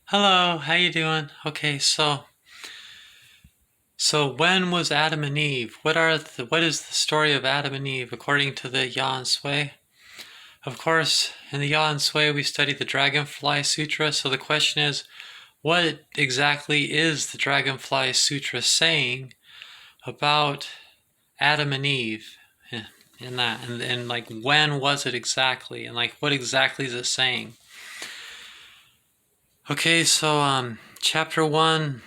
Hello, how you doing? Okay, so when was Adam and Eve? What is the story of Adam and Eve according to the Yan Sui? Of course, in the Yan Sui we study the Dragonfly Sutra, so the question is, what exactly is the Dragonfly Sutra saying about Adam and Eve in that and like when was it exactly and like what exactly is it saying? Okay, so chapter 1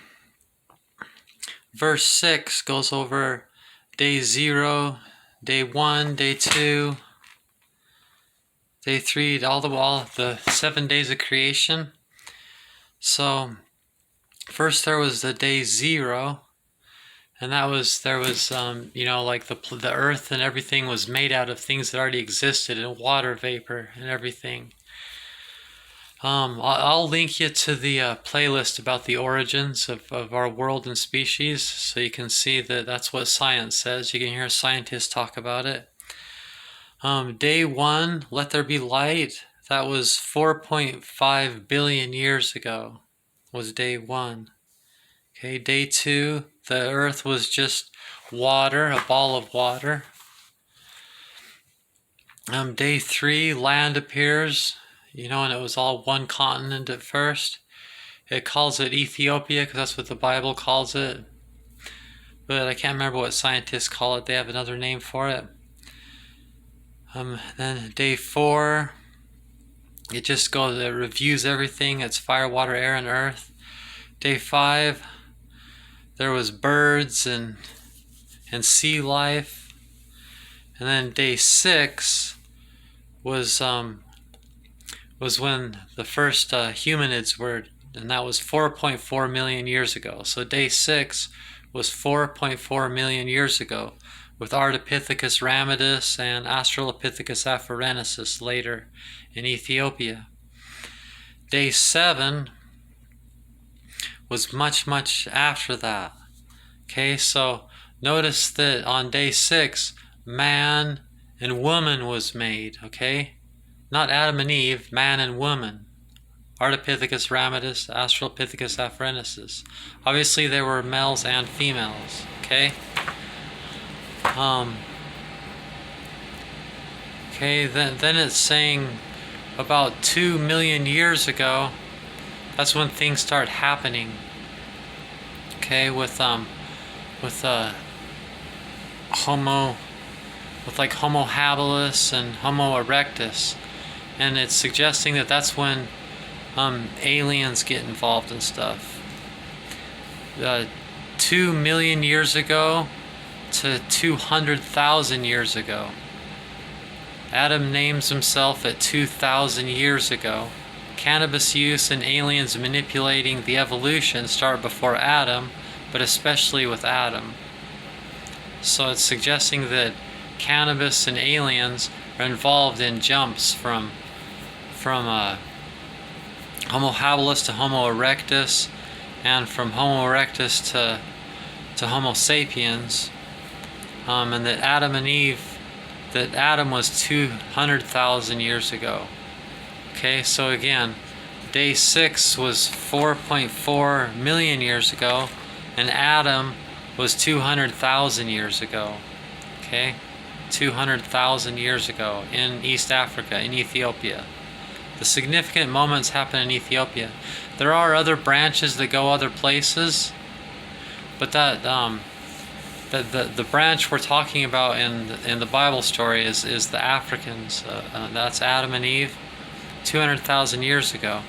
verse 6 goes over day 0, day 1, day 2, day 3, all the 7 days of creation. So first there was the day 0, and there was like the earth and everything was made out of things that already existed, and water vapor and everything. I'll link you to the playlist about the origins of our world and species, so you can see that that's what science says. You can hear scientists talk about it. Day 1, let there be light. That was 4.5 billion years ago, was day 1. Okay, day 2, the earth was just water, a ball of water. Day 3, land appears. And it was all one continent at first. It calls it Ethiopia because that's what the Bible calls it. But I can't remember what scientists call it. They have another name for it. Then day 4, it reviews everything. It's fire, water, air, and earth. Day 5, there was birds and sea life. And then day 6 was when the first humanids were, and that was 4.4 million years ago. So day 6 was 4.4 million years ago, with Ardipithecus ramidus and Australopithecus afarensis later in Ethiopia. Day 7 was much, much after that. Okay, so notice that on day 6, man and woman was made, okay? Not Adam and Eve, man and woman. Ardipithecus ramidus, Australopithecus afarensis. Obviously there were males and females, okay? Then it's saying about 2 million years ago, that's when things start happening. Okay, with Homo habilis and Homo erectus. And it's suggesting that that's when aliens get involved and stuff. 2 million years ago to 200,000 years ago. Adam names himself at 2,000 years ago. Cannabis use and aliens manipulating the evolution start before Adam, but especially with Adam. So it's suggesting that cannabis and aliens are involved in jumps from Homo habilis to Homo erectus, and from Homo erectus to Homo sapiens, and that Adam was 200,000 years ago. Okay, so again, day 6 was 4.4 million years ago, and Adam was 200,000 years ago. Okay, 200,000 years ago in East Africa, in Ethiopia. The significant moments happen in Ethiopia. There are other branches that go other places, but the branch we're talking about in the Bible story is the Africans. That's Adam and Eve, 200,000 years ago.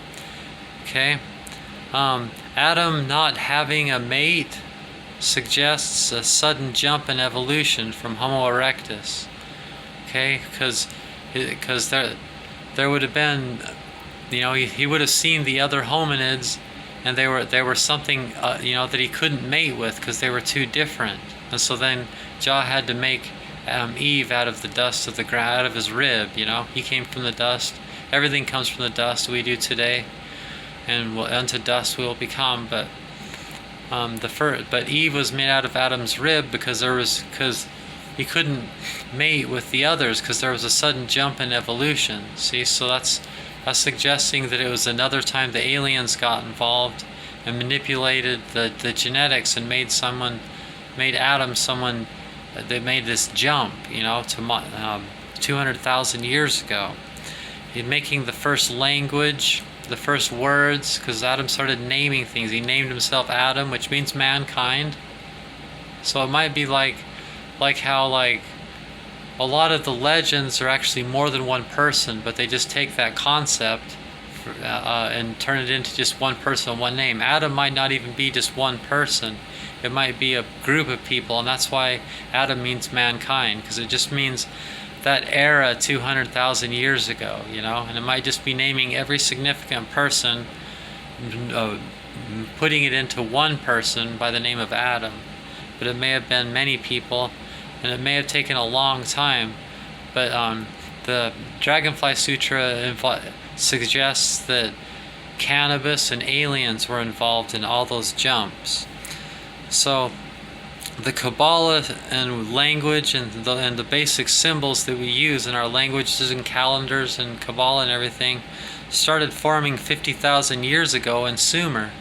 Okay, Adam not having a mate suggests a sudden jump in evolution from Homo erectus. Okay, because there would have been, he would have seen the other hominids, and they were something that he couldn't mate with because they were too different. And so then Jah had to make Eve out of the dust of the ground, out of his rib. He came from the dust. Everything comes from the dust we do today, and unto dust we will become. But Eve was made out of Adam's rib because he couldn't mate with the others because there was a sudden jump in evolution. See, so that's suggesting that it was another time the aliens got involved and manipulated the genetics and made Adam someone. They made this jump, to 200,000 years ago. He's making the first language, the first words, because Adam started naming things. He named himself Adam, which means mankind. So it might be like how a lot of the legends are actually more than one person, but they just take that concept and turn it into just one person, one name. Adam might not even be just one person. It might be a group of people, and that's why Adam means mankind, because it just means that era 200,000 years ago, and it might just be naming every significant person, putting it into one person by the name of Adam. But it may have been many people, and it may have taken a long time. But the Dragonfly Sutra suggests that cannabis and aliens were involved in all those jumps. So the Kabbalah and language and the basic symbols that we use in our languages and calendars and Kabbalah and everything started forming 50,000 years ago in Sumer.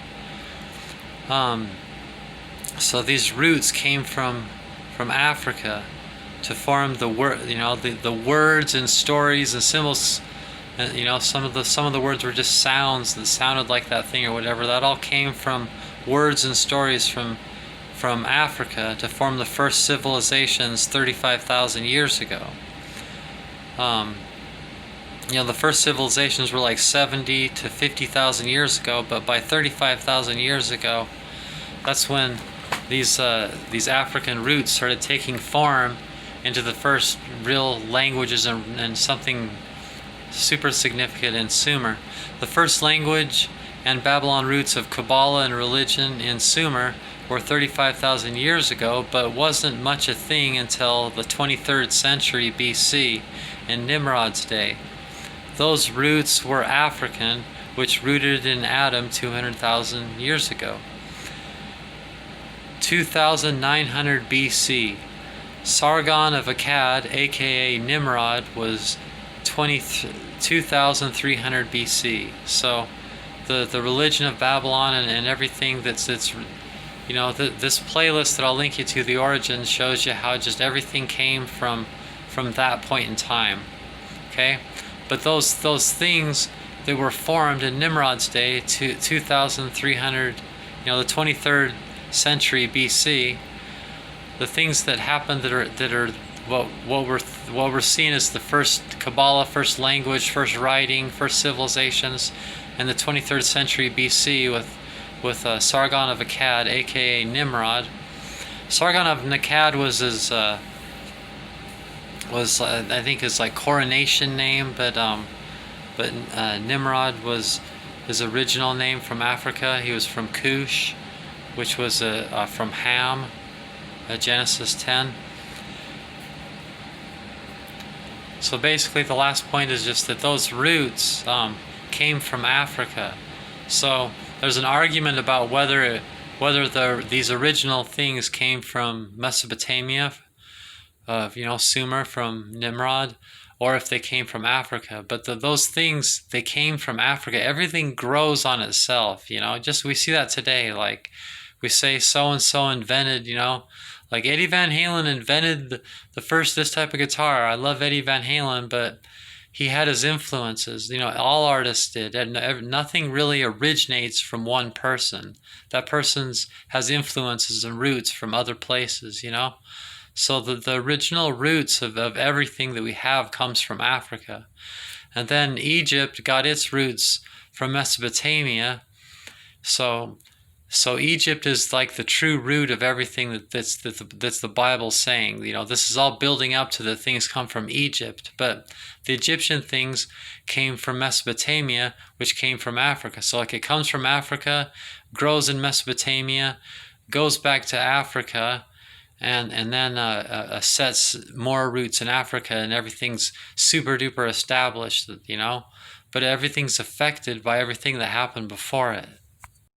So these roots came from Africa to form the word, the words and stories and symbols. And, some of the words were just sounds that sounded like that thing or whatever. That all came from words and stories from Africa to form the first civilizations 35,000 years ago. The first civilizations were like 70 to 50,000 years ago, but by 35,000 years ago, that's when these African roots started taking form into the first real languages and something super significant in Sumer. The first language and Babylon roots of Kabbalah and religion in Sumer were 35,000 years ago, but wasn't much a thing until the 23rd century BC in Nimrod's day. Those roots were African, which rooted in Adam 200,000 years ago. 2900 BC, Sargon of Akkad, aka Nimrod, was 2300 BC. So the religion of Babylon and everything that's this playlist that I'll link you to, the origins, shows you how just everything came from that point in time. Okay, but those things that were formed in Nimrod's day, 2300, the 23rd century BC, the things that happened that are what we're seeing as the first Kabbalah, first language, first writing, first civilizations, in the 23rd century BC with Sargon of Akkad, aka Nimrod. Sargon of Akkad was his I think his coronation name, but Nimrod was his original name from Africa. He was from Cush, which was from Ham, Genesis 10. So basically the last point is just that those roots came from Africa. So there's an argument about whether these original things came from Mesopotamia, Sumer, from Nimrod, or if they came from Africa. But those things, they came from Africa. Everything grows on itself, just we see that today. Like we say so-and-so invented, like Eddie Van Halen invented the first this type of guitar. I love Eddie Van Halen, but he had his influences. All artists did. And nothing really originates from one person. That person has influences and roots from other places, So the original roots of everything that we have comes from Africa. And then Egypt got its roots from Mesopotamia. So Egypt is like the true root of everything that's the Bible saying. This is all building up to the things come from Egypt. But the Egyptian things came from Mesopotamia, which came from Africa. So it comes from Africa, grows in Mesopotamia, goes back to Africa, and then sets more roots in Africa, and everything's super duper established, But everything's affected by everything that happened before it.